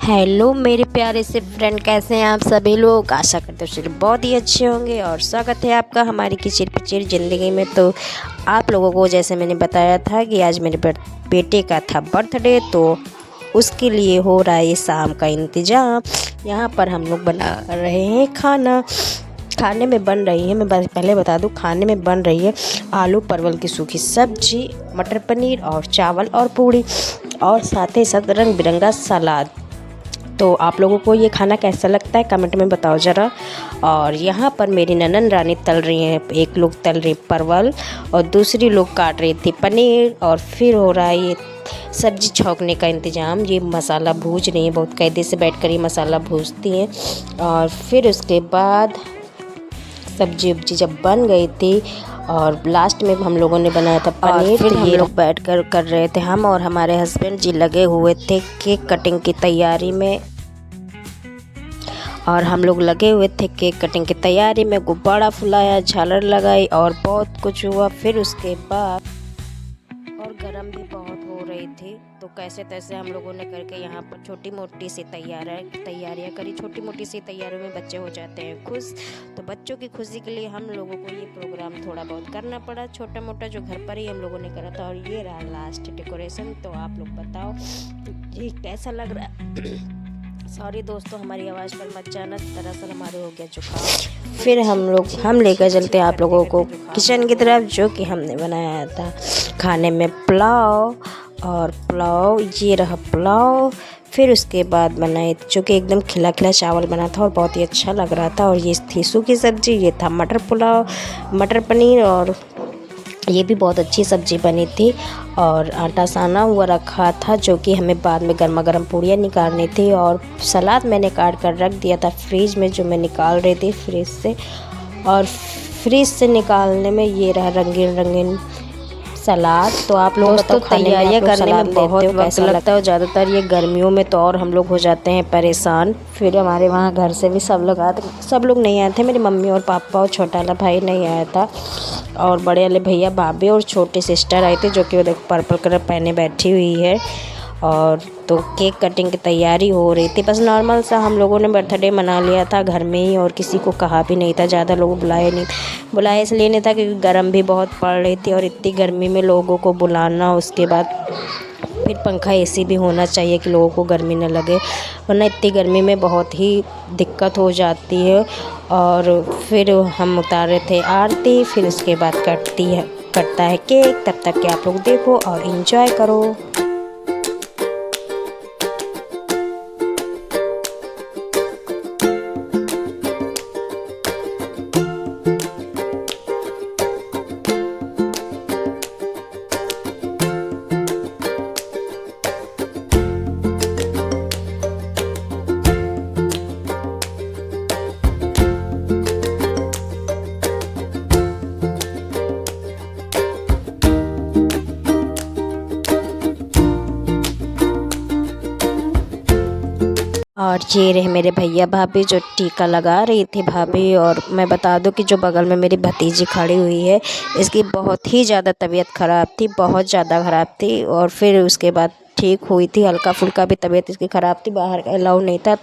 Hello मेरे प्यारे से फ्रेंड, कैसे हैं आप सभी लोग। आशा करते हो चलिए बहुत ही अच्छे होंगे और स्वागत है आपका हमारी किचिर पिचिर ज़िंदगी में। तो आप लोगों को जैसे मैंने बताया था कि आज मेरे बेटे का था बर्थडे, तो उसके लिए हो रहा है शाम का इंतज़ाम। यहाँ पर हम लोग बना रहे हैं खाना। खाने में बन रही है, मैं पहले बता दूं, खाने में बन रही है आलू परवल की सूखी सब्जी, मटर पनीर और चावल और पूड़ी, और साथ ही साथ रंग बिरंगा सलाद। तो आप लोगों को ये खाना कैसा लगता है कमेंट में बताओ ज़रा। और यहाँ पर मेरी ननन रानी तल रही हैं, एक लोग तल रही परवल और दूसरी लोग काट रही थी पनीर, और फिर हो रहा है ये सब्जी छौंकने का इंतज़ाम। ये मसाला भूज रही हैं, बहुत कायदे से बैठकर ये मसाला भूजती हैं। और फिर उसके बाद सब्जी उब्जी जब बन गई थी और लास्ट में हम लोगों ने बनाया था पनीर, फिर हम लोग बैठकर कर रहे थे, हम और हमारे हस्बैंड जी लगे हुए थे केक कटिंग की तैयारी में। और हम लोग लगे हुए थे केक कटिंग की तैयारी में, गुब्बारा फुलाया, झालर लगाई और बहुत कुछ हुआ। फिर उसके बाद और गरम भी बहुत हो रही थी, तो कैसे तैसे हम लोगों ने करके यहाँ पर छोटी मोटी सी तैयारियाँ करी। छोटी मोटी सी तैयारियों में बच्चे हो जाते हैं खुश, तो बच्चों की खुशी के लिए हम लोगों को ये प्रोग्राम थोड़ा बहुत करना पड़ा, छोटा मोटा, जो घर पर ही हम लोगों ने करा था। और ये रहा लास्ट डेकोरेशन। तो आप लोग बताओ ये कैसा लग रहा है। सॉरी दोस्तों, हमारी आवाज़ पर मत जाना, दरअसल हमारे हो गया जुकाम। फिर हम लेकर चलते हैं आप लोगों को किचन की तरफ, जो कि हमने बनाया था खाने में पुलाव। और पुलाव, ये रहा पुलाव। फिर उसके बाद बनाए जो कि एकदम खिला खिला चावल बना था और बहुत ही अच्छा लग रहा था। और ये थी सूखी सब्जी, ये था मटर पुलाव, मटर पनीर, और ये भी बहुत अच्छी सब्ज़ी बनी थी। और आटा साना हुआ रखा था, जो कि हमें बाद में गर्मा गर्म पूड़ियाँ निकालनी थी। और सलाद मैंने काट कर रख दिया था फ्रिज में, जो मैं निकाल रही थी फ्रिज से। और फ्रिज से निकालने में ये रहा रंगीन रंगीन सलाद। तो आप लोग तो तैयारियाँ करने में बहुत वक्त लगता है, और ज़्यादातर ये गर्मियों में तो और हम लोग हो जाते हैं परेशान। फिर हमारे वहाँ घर से भी सब लोग नहीं आए थे। मेरी मम्मी और पापा और छोटा वाला भाई नहीं आया था, और बड़े वाले भैया भाभी और छोटी सिस्टर आई थी, जो कि वो देखो पर्पल कलर पहने बैठी हुई है। और तो केक कटिंग की तैयारी हो रही थी। बस नॉर्मल सा हम लोगों ने बर्थडे मना लिया था घर में ही, और किसी को कहा भी नहीं था, ज़्यादा लोग बुलाया इसलिए नहीं था क्योंकि गर्म भी बहुत पड़ रही थी, और इतनी गर्मी में लोगों को बुलाना, उसके बाद फिर पंखा एसी भी होना चाहिए कि लोगों को गर्मी न लगे, वरना इतनी गर्मी में बहुत ही दिक्कत हो जाती है। और फिर हम उतार रहे थे आरती, फिर उसके बाद कटता है केक। तब तक के आप लोग देखो और एंजॉय करो। और ये रहे मेरे भैया भाभी जो टीका लगा रही थी भाभी। और मैं बता दूं कि जो बगल में मेरी भतीजी खड़ी हुई है, इसकी बहुत ही ज़्यादा तबीयत ख़राब थी, बहुत ज़्यादा ख़राब थी। और फिर उसके बाद ठीक हुई थी, हल्का फुल्का भी तबीयत इसकी ख़राब थी। बाहर का अलाउ नहीं था,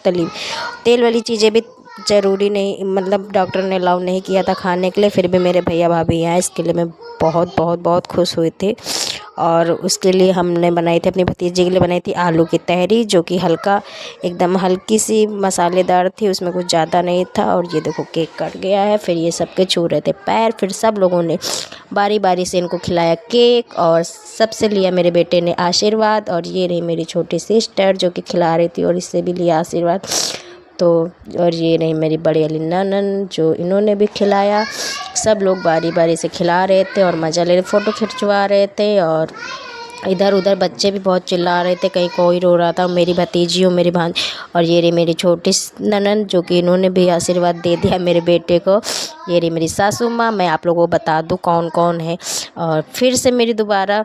तेल वाली चीज़ें भी ज़रूरी नहीं, मतलब डॉक्टर ने अलाउ नहीं किया था खाने के लिए। फिर भी मेरे भैया भाभी आए, इसके लिए मैं बहुत बहुत बहुत खुश हुई थी। और उसके लिए हमने बनाई थी, अपनी भतीजी के लिए बनाई थी आलू की तहरी, जो कि एकदम हल्की सी मसालेदार थी, उसमें कुछ ज़्यादा नहीं था। और ये देखो केक कट गया है। फिर ये सबके छू रहे थे पैर। फिर सब लोगों ने बारी बारी से इनको खिलाया केक, और सबसे लिया मेरे बेटे ने आशीर्वाद। और ये रही मेरी छोटी सिस्टर जो कि खिला रही थी, और इससे भी लिया आशीर्वाद। तो और ये रही मेरी बड़ी वाली ननन, जो इन्होंने भी खिलाया। सब लोग बारी बारी से खिला रहे थे और मज़ा ले रहे, फ़ोटो खिंचवा रहे थे। और इधर उधर बच्चे भी बहुत चिल्ला रहे थे, कहीं कोई रो रहा था, मेरी भतीजी और मेरी भांजी। और ये रही मेरी छोटी ननन, जो कि इन्होंने भी आशीर्वाद दे दिया मेरे बेटे को। ये रही मेरी सासू माँ। मैं आप लोगों को बता दूँ कौन कौन है। और फिर से मेरी दोबारा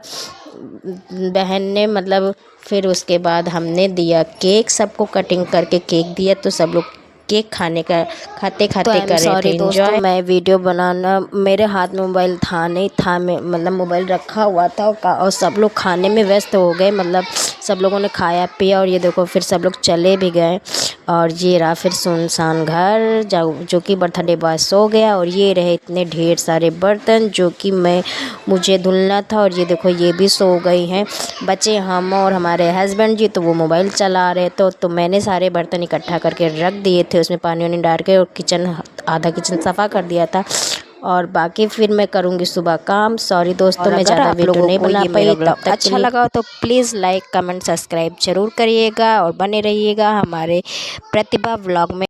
बहन ने, मतलब फिर उसके बाद हमने दिया केक, सबको कटिंग करके केक दिया। तो सब लोग केक खाते खाते कर रहे थे एंजॉय। मैं वीडियो बनाना, मेरे हाथ में मोबाइल था नहीं था, मैं मतलब मोबाइल रखा हुआ था, और सब लोग खाने में व्यस्त हो गए, मतलब सब लोगों ने खाया पिया और ये देखो फिर सब लोग चले भी गए। और ये रहा फिर सुनसान घर जो कि बर्थडे बॉय सो गया। और ये रहे इतने ढेर सारे बर्तन जो कि मुझे धुलना था। और ये देखो ये भी सो गई हैं। बचे हम और हमारे हस्बैंड जी, तो वो मोबाइल चला रहे तो मैंने सारे बर्तन इकट्ठा करके रख दिए थे, उसमें पानी वानी डाल के, और आधा किचन सफ़ा कर दिया था। और बाकी फिर मैं करूँगी सुबह काम। सॉरी दोस्तों, मैं ज़्यादा वीडियो नहीं बना पाई। तो अच्छा लगा तो प्लीज़ लाइक कमेंट सब्सक्राइब ज़रूर करिएगा और बने रहिएगा हमारे प्रतिभा व्लॉग में।